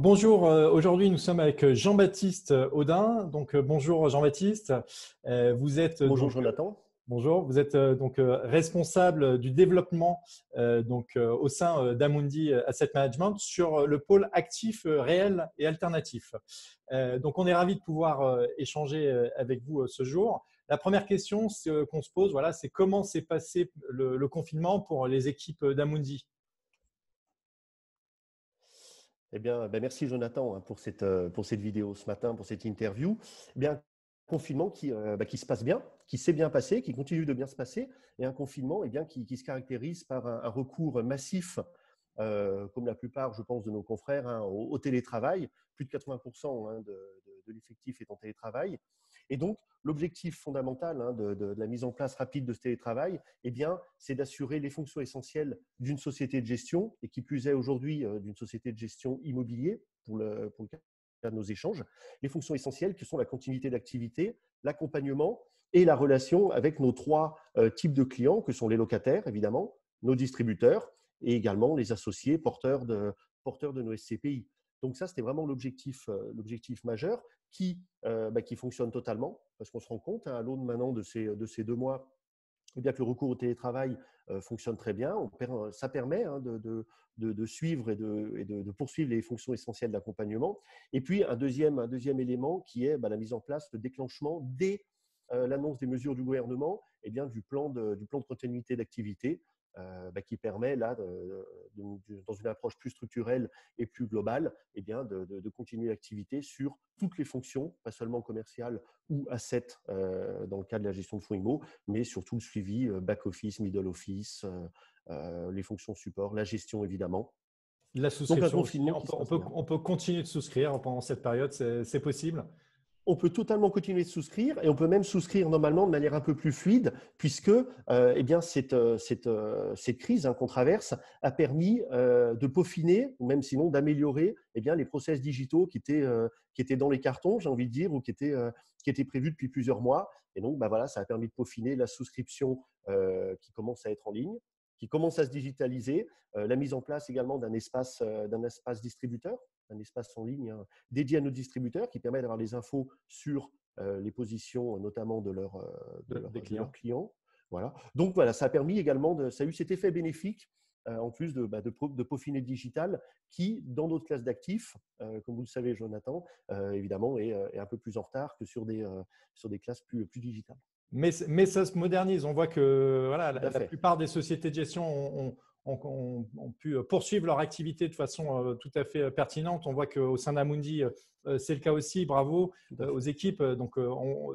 Bonjour, aujourd'hui nous sommes avec Jean-Baptiste Audin. Bonjour Jean-Baptiste. Vous êtes Bonjour Jonathan. bonjour, vous êtes responsable du développement au sein d'Amundi Asset Management sur le pôle actif réel et alternatif. On est ravi de pouvoir échanger avec vous ce jour. La première question qu'on se pose, voilà, c'est comment s'est passé le confinement pour les équipes d'Amundi? Eh bien, merci Jonathan pour cette vidéo ce matin, pour cette interview. Eh bien, un confinement qui se passe bien, qui s'est bien passé, qui continue de bien se passer, et un confinement qui se caractérise par un recours massif, comme la plupart, je pense, de nos confrères, au télétravail. Plus de 80% de l'effectif est en télétravail. Et donc, l'objectif fondamental de la mise en place rapide de ce télétravail, c'est d'assurer les fonctions essentielles d'une société de gestion, et qui plus est aujourd'hui d'une société de gestion immobilier pour le cas de nos échanges. Les fonctions essentielles qui sont la continuité d'activité, l'accompagnement et la relation avec nos trois types de clients, que sont les locataires, évidemment, nos distributeurs et également les associés porteurs de nos SCPI. Donc ça, c'était vraiment l'objectif majeur qui fonctionne totalement, parce qu'on se rend compte à l'aune maintenant de ces 2 mois, que le recours au télétravail fonctionne très bien. Ça permet de suivre et de poursuivre les fonctions essentielles d'accompagnement. Et puis, un deuxième élément qui est la mise en place, le déclenchement dès l'annonce des mesures du gouvernement, du plan de continuité d'activité, qui permet, là, dans une approche plus structurelle et plus globale, de continuer l'activité sur toutes les fonctions, pas seulement commerciales ou assets dans le cadre de la gestion de fonds IMO, mais surtout le suivi back-office, middle office, les fonctions support, la gestion évidemment. La Donc un souscription aussi, confinement qui se passe bien. on peut continuer de souscrire pendant cette période, c'est possible? On peut totalement continuer de souscrire, et on peut même souscrire normalement de manière un peu plus fluide, puisque cette crise qu'on traverse a permis de peaufiner, ou même sinon d'améliorer les process digitaux qui étaient dans les cartons, j'ai envie de dire, ou qui étaient prévus depuis plusieurs mois. Et donc, ça a permis de peaufiner la souscription qui commence à être en ligne, qui commence à se digitaliser, la mise en place également d'un espace distributeur, un espace en ligne dédié à nos distributeurs qui permet d'avoir les infos sur les positions notamment de leurs clients. Voilà. Donc voilà, ça a permis également, ça a eu cet effet bénéfique en plus de peaufiner le digital qui, dans d'autres classes d'actifs, comme vous le savez Jonathan, évidemment est un peu plus en retard que sur des classes plus digitales. Mais ça se modernise. On voit que voilà, la fait. plupart des sociétés de gestion ont pu poursuivre leur activité de façon tout à fait pertinente. On voit qu'au sein d'Amundi, c'est le cas aussi. Bravo aux équipes.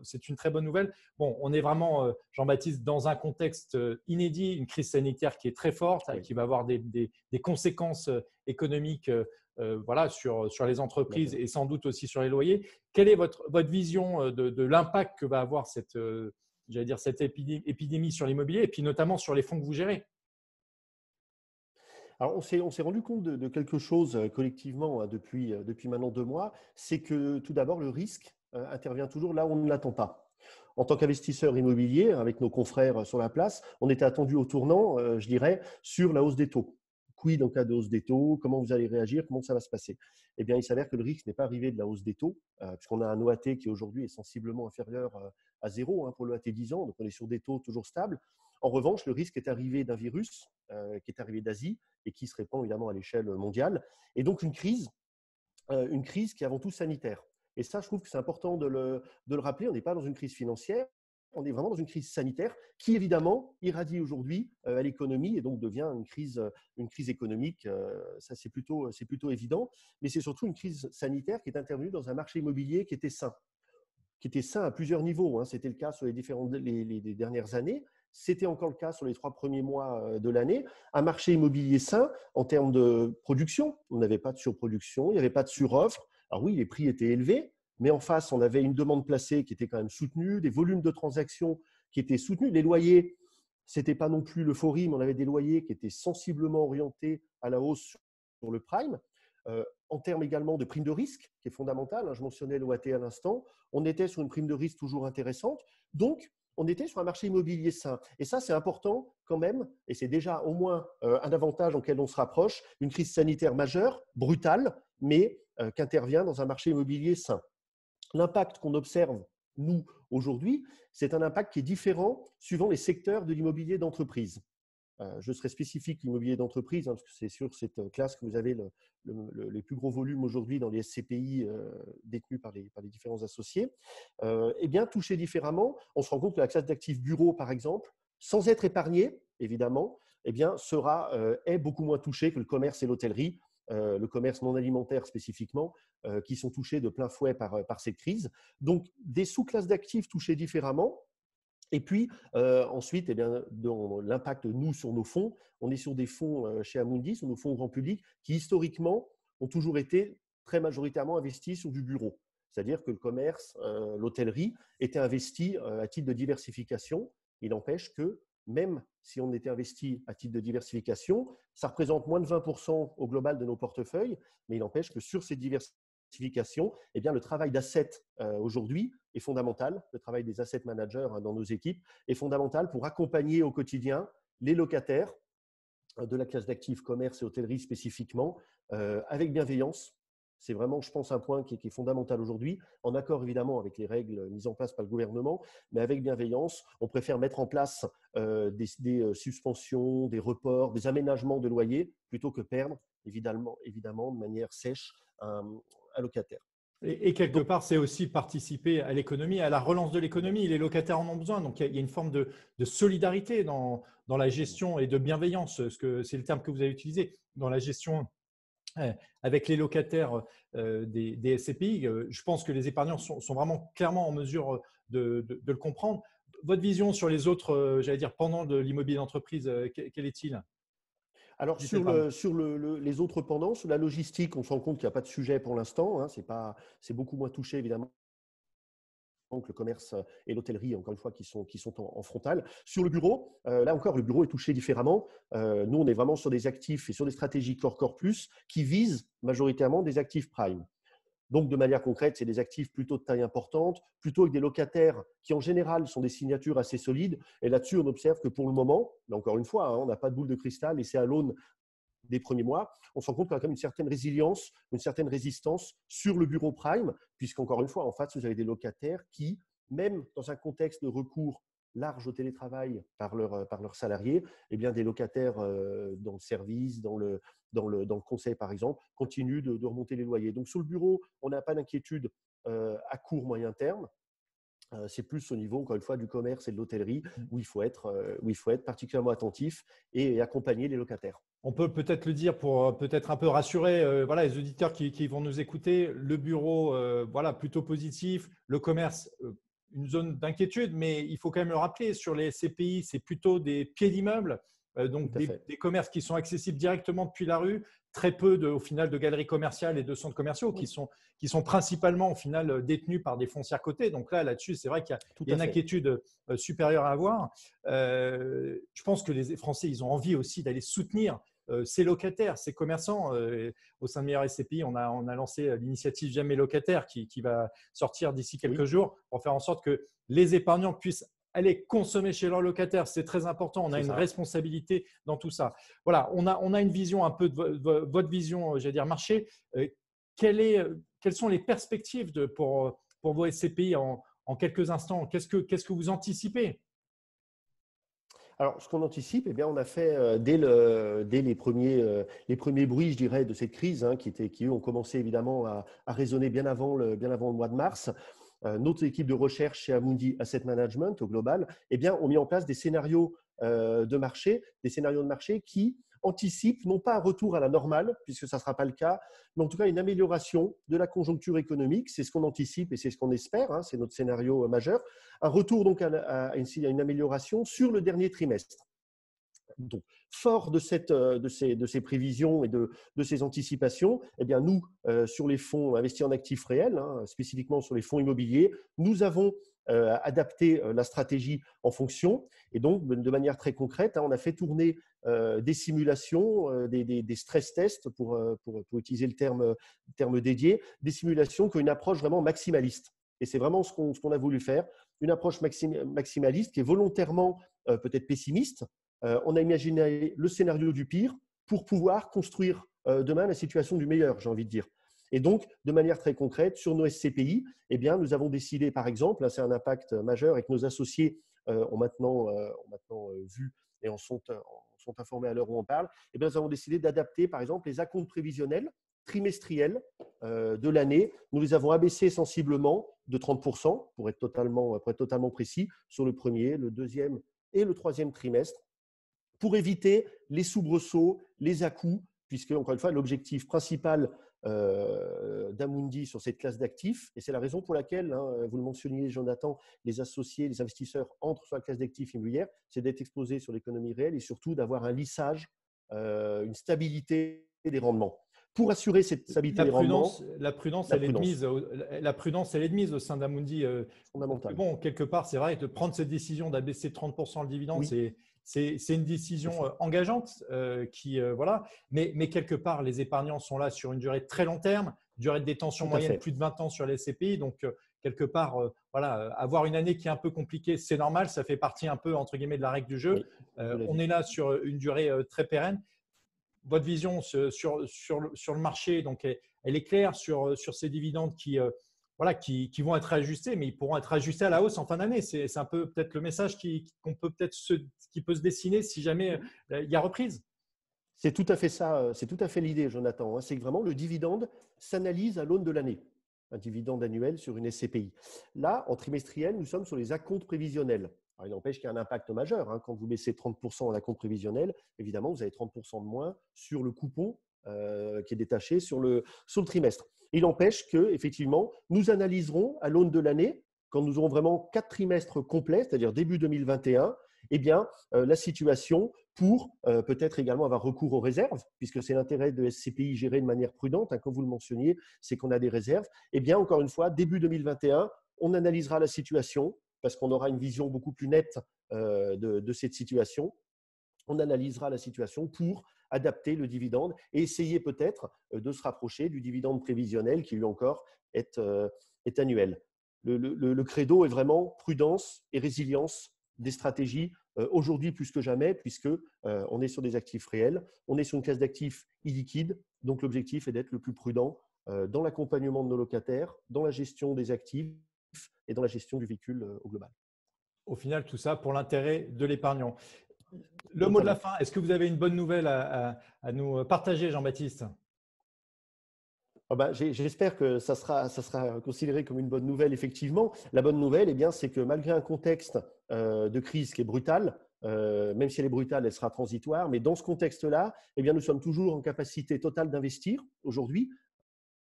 C'est une très bonne nouvelle. Bon, on est vraiment, Jean-Baptiste, dans un contexte inédit, une crise sanitaire qui est très forte, Oui. qui va avoir des conséquences économiques voilà, sur les entreprises et sans doute aussi sur les loyers. Quelle est votre vision de l'impact que va avoir cette épidémie sur l'immobilier et puis notamment sur les fonds que vous gérez? Alors, on s'est rendu compte de quelque chose collectivement depuis maintenant 2 mois, c'est que tout d'abord, le risque intervient toujours là où on ne l'attend pas. En tant qu'investisseur immobilier, avec nos confrères sur la place, on était attendu au tournant, je dirais, sur la hausse des taux. Quid en cas de hausse des taux? Comment vous allez réagir? Comment ça va se passer? Eh bien, il s'avère que le risque n'est pas arrivé de la hausse des taux, puisqu'on a un OAT qui aujourd'hui est sensiblement inférieur à 0 pour l'OAT 10 ans, donc on est sur des taux toujours stables. En revanche, le risque est arrivé d'un virus qui est arrivé d'Asie et qui se répand évidemment à l'échelle mondiale. Et donc une crise qui est avant tout sanitaire. Et ça, je trouve que c'est important de le rappeler. On n'est pas dans une crise financière, on est vraiment dans une crise sanitaire qui, évidemment, irradie aujourd'hui à l'économie et donc devient une crise économique. Ça, c'est plutôt évident. Mais c'est surtout une crise sanitaire qui est intervenue dans un marché immobilier qui était sain à plusieurs niveaux. C'était le cas sur les dernières années. C'était encore le cas sur les 3 premiers mois de l'année. Un marché immobilier sain en termes de production. On n'avait pas de surproduction, il n'y avait pas de suroffre. Alors oui, les prix étaient élevés, mais en face, on avait une demande placée qui était quand même soutenue, des volumes de transactions qui étaient soutenus. Les loyers, ce n'était pas non plus l'euphorie, mais on avait des loyers qui étaient sensiblement orientés à la hausse sur le prime. En termes également de prime de risque, qui est fondamentale, je mentionnais l'OAT à l'instant, on était sur une prime de risque toujours intéressante. Donc, on était sur un marché immobilier sain. Et ça, c'est important quand même, et c'est déjà au moins un avantage auquel on se rapproche, une crise sanitaire majeure, brutale, mais qu'intervient dans un marché immobilier sain. L'impact qu'on observe, nous, aujourd'hui, c'est un impact qui est différent suivant les secteurs de l'immobilier d'entreprise. Je serai spécifique l'immobilier d'entreprise, parce que c'est sur cette classe que vous avez les plus gros volumes aujourd'hui dans les SCPI détenus par les différents associés. Eh bien, touché différemment, on se rend compte que la classe d'actifs bureaux, par exemple, sans être épargnée, évidemment, eh bien, est beaucoup moins touchée que le commerce et l'hôtellerie, le commerce non alimentaire spécifiquement, qui sont touchés de plein fouet par cette crise. Donc, des sous-classes d'actifs touchées différemment. Et puis, ensuite, eh bien, dans l'impact, nous, sur nos fonds, on est sur des fonds chez Amundi, sur nos fonds grand public, qui historiquement ont toujours été très majoritairement investis sur du bureau. C'est-à-dire que le commerce, l'hôtellerie étaient investis à titre de diversification. Il n'empêche que même si on était investi à titre de diversification, ça représente moins de 20% au global de nos portefeuilles, mais il n'empêche que sur ces diversifications, eh bien, le travail d'asset aujourd'hui est fondamental. Le travail des asset managers dans nos équipes est fondamental pour accompagner au quotidien les locataires de la classe d'actifs commerce et hôtellerie spécifiquement, avec bienveillance. C'est vraiment, je pense, un point qui est fondamental aujourd'hui, en accord évidemment avec les règles mises en place par le gouvernement, mais avec bienveillance. On préfère mettre en place des suspensions, des reports, des aménagements de loyers, plutôt que perdre, évidemment de manière sèche, un locataire. Et quelque part, c'est aussi participer à l'économie, à la relance de l'économie. Les locataires en ont besoin. Donc, il y a une forme de solidarité dans la gestion et de bienveillance, parce que c'est le terme que vous avez utilisé, dans la gestion avec les locataires des SCPI. Je pense que les épargnants sont vraiment clairement en mesure de le comprendre. Votre vision sur les autres, j'allais dire, pendant de l'immobilier d'entreprise, quel est-il? Alors, sur les autres pendants, sur la logistique, on se rend compte qu'il n'y a pas de sujet pour l'instant. Hein, c'est beaucoup moins touché, évidemment, que le commerce et l'hôtellerie, encore une fois, qui sont en frontal. Sur le bureau, là encore, le bureau est touché différemment. Nous, on est vraiment sur des actifs et sur des stratégies Core Plus qui visent majoritairement des actifs prime. Donc, de manière concrète, c'est des actifs plutôt de taille importante, plutôt avec des locataires qui, en général, sont des signatures assez solides. Et là-dessus, on observe que pour le moment, mais encore une fois, hein, on n'a pas de boule de cristal et c'est à l'aune des premiers mois, on se rend compte qu'il y a quand même une certaine résilience, une certaine résistance sur le bureau prime, puisqu'encore une fois, en face, vous avez des locataires qui, même dans un contexte de recours large au télétravail par leurs salariés, eh bien, des locataires dans le service, dans le conseil, par exemple, continuent de remonter les loyers. Donc, sur le bureau, on n'a pas d'inquiétude à court, moyen terme. C'est plus au niveau, encore une fois, du commerce et de l'hôtellerie où il faut être particulièrement attentif et accompagner les locataires. On peut peut-être le dire pour peut-être un peu rassurer voilà, les auditeurs qui vont nous écouter. Le bureau, voilà, plutôt positif. Le commerce, une zone d'inquiétude, mais il faut quand même le rappeler, sur les SCPI, c'est plutôt des pieds d'immeubles, donc des commerces qui sont accessibles directement depuis la rue. Très peu au final de galeries commerciales et de centres commerciaux qui sont principalement au final détenus par des foncières cotées. Donc là-dessus, c'est vrai qu'il y a une inquiétude supérieure à avoir. Je pense que les Français, ils ont envie aussi d'aller soutenir ces locataires, ces commerçants. Au sein de Meilleur SCPI, on a lancé l'initiative J'aime mes locataires qui va sortir d'ici quelques jours pour faire en sorte que les épargnants puissent aller consommer chez leurs locataires. C'est très important. On a une responsabilité dans tout ça. Voilà, on a une vision un peu de votre vision, j'allais dire, marché. Quelles sont les perspectives pour vos SCPI en quelques instants? Qu'est-ce que vous anticipez? Alors, ce qu'on anticipe, eh bien, on a fait dès les premiers bruits, je dirais, de cette crise, hein, qui eux ont commencé évidemment à résonner bien avant le mois de mars. Notre équipe de recherche chez Amundi Asset Management au global, eh bien, ont mis en place des scénarios de marché, qui anticipent non pas un retour à la normale, puisque ça ne sera pas le cas, mais en tout cas une amélioration de la conjoncture économique. C'est ce qu'on anticipe et c'est ce qu'on espère, hein, c'est notre scénario majeur. Un retour donc à une amélioration sur le dernier trimestre. Donc, fort de ces prévisions et de ces anticipations, eh bien, nous, sur les fonds investis en actifs réels, hein, spécifiquement sur les fonds immobiliers, nous avons adapté la stratégie en fonction. Et donc, de manière très concrète, hein, on a fait tourner des simulations, des stress tests, pour utiliser le terme dédié, des simulations qui ont une approche vraiment maximaliste. Et c'est vraiment ce qu'on a voulu faire, une approche maximaliste qui est volontairement peut-être pessimiste. On a imaginé le scénario du pire pour pouvoir construire demain la situation du meilleur, j'ai envie de dire. Et donc, de manière très concrète, sur nos SCPI, eh bien, nous avons décidé, par exemple, c'est un impact majeur et que nos associés ont maintenant vu et sont informés à l'heure où on parle, eh bien, nous avons décidé d'adapter, par exemple, les acomptes prévisionnels trimestriels de l'année. Nous les avons abaissés sensiblement de 30%, pour être totalement précis, sur le premier, le deuxième et le troisième trimestre, pour éviter les soubresauts, les à-coups, puisque, encore une fois, l'objectif principal d'Amundi sur cette classe d'actifs, et c'est la raison pour laquelle, vous le mentionniez, Jonathan, les associés, les investisseurs entrent sur la classe d'actifs immobilières, c'est d'être exposés sur l'économie réelle et surtout d'avoir un lissage, une stabilité des rendements. Pour assurer cette stabilité des rendements, la prudence, elle est de mise. La prudence, elle est de mise au sein d'Amundi. Fondamental. Bon, quelque part, c'est vrai, de prendre cette décision d'abaisser 30% le dividende, oui. C'est une décision engageante voilà. Mais quelque part, les épargnants sont là sur une durée de très long terme, durée de détention moyenne plus de 20 ans sur les SCPI. Donc, quelque part, voilà, avoir une année qui est un peu compliquée, c'est normal. Ça fait partie un peu, entre guillemets, de la règle du jeu. Oui, on est là sur une durée très pérenne. Votre vision sur le marché, donc, elle est claire sur ces dividendes qui vont être ajustés, mais ils pourront être ajustés à la hausse en fin d'année. C'est un peu peut-être le message qui peut se dessiner si jamais il y a reprise. C'est tout à fait ça, c'est tout à fait l'idée, Jonathan. C'est que vraiment le dividende s'analyse à l'aune de l'année, un dividende annuel sur une SCPI. Là, en trimestriel, nous sommes sur les acomptes prévisionnels. Alors, il n'empêche qu'il y a un impact majeur. Quand vous baissez 30% en acompte prévisionnel, évidemment, vous avez 30% de moins sur le coupon qui est détaché sur le trimestre. Il n'empêche qu'effectivement, nous analyserons à l'aune de l'année, quand nous aurons vraiment 4 trimestres complets, c'est-à-dire début 2021, eh bien, la situation pour peut-être également avoir recours aux réserves, puisque c'est l'intérêt de SCPI géré de manière prudente, comme vous le mentionniez, c'est qu'on a des réserves. Eh bien, encore une fois, début 2021, on analysera la situation, parce qu'on aura une vision beaucoup plus nette de cette situation. On analysera la situation pour adapter le dividende et essayer peut-être de se rapprocher du dividende prévisionnel qui, lui encore, est annuel. Le credo est vraiment prudence et résilience des stratégies aujourd'hui plus que jamais, puisque on est sur des actifs réels, on est sur une classe d'actifs illiquides, donc l'objectif est d'être le plus prudent dans l'accompagnement de nos locataires, dans la gestion des actifs et dans la gestion du véhicule au global. Au final, tout ça pour l'intérêt de l'épargnant. Le mot de la fin, est-ce que vous avez une bonne nouvelle à nous partager, Jean-Baptiste ? J'espère que ça sera considéré comme une bonne nouvelle, effectivement. La bonne nouvelle, c'est que malgré un contexte de crise qui est brutal, même si elle est brutale, elle sera transitoire, mais dans ce contexte-là, nous sommes toujours en capacité totale d'investir aujourd'hui.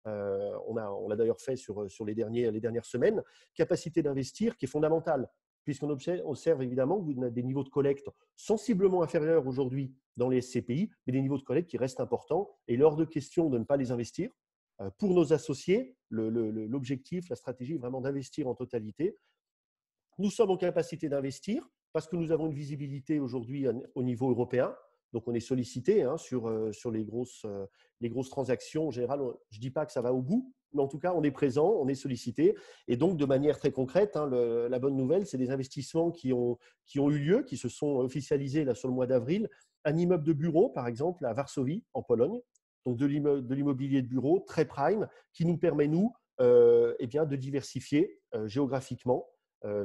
On l'a d'ailleurs fait sur les dernières semaines, capacité d'investir qui est fondamentale, puisqu'on observe évidemment que vous avez des niveaux de collecte sensiblement inférieurs aujourd'hui dans les SCPI, mais des niveaux de collecte qui restent importants, et lors de question de ne pas les investir. Pour nos associés, l'objectif, la stratégie est vraiment d'investir en totalité. Nous sommes en capacité d'investir parce que nous avons une visibilité aujourd'hui au niveau européen. Donc, on est sollicité sur les grosses transactions. En général, je ne dis pas que ça va au bout, mais en tout cas, on est présent, on est sollicité. Et donc, de manière très concrète, la bonne nouvelle, c'est des investissements qui ont eu lieu, qui se sont officialisés là, sur le mois d'avril. Un immeuble de bureau, par exemple, à Varsovie, en Pologne. Donc, de l'immobilier de bureau très prime qui nous permet, nous, de diversifier géographiquement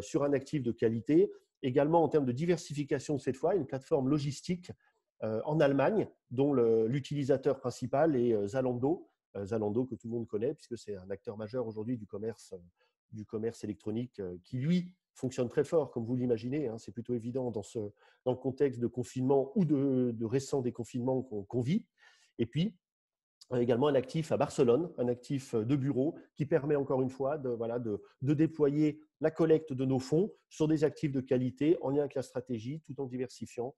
sur un actif de qualité. Également, en termes de diversification, cette fois, une plateforme logistique en Allemagne, dont l'utilisateur principal est Zalando. Zalando que tout le monde connaît, puisque c'est un acteur majeur aujourd'hui du commerce électronique qui, lui, fonctionne très fort, comme vous l'imaginez. C'est plutôt évident dans le contexte de confinement ou de récent déconfinement qu'on vit. Et puis, également un actif à Barcelone, un actif de bureau qui permet encore une fois de déployer la collecte de nos fonds sur des actifs de qualité en lien avec la stratégie tout en diversifiant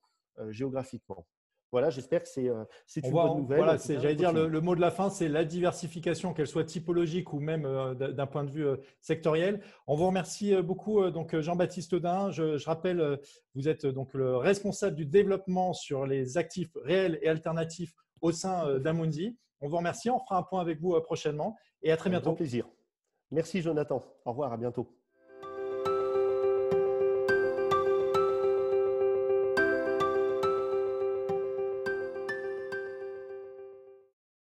géographiquement. Voilà, j'espère que c'est une bonne nouvelle. Voilà, j'allais dire le mot de la fin, c'est la diversification, qu'elle soit typologique ou même d'un point de vue sectoriel. On vous remercie beaucoup, donc Jean-Baptiste Audin. Je rappelle, vous êtes donc le responsable du développement sur les actifs réels et alternatifs au sein d'Amundi. On vous remercie. On fera un point avec vous prochainement et à très bientôt. Avec grand plaisir. Merci Jonathan. Au revoir, à bientôt.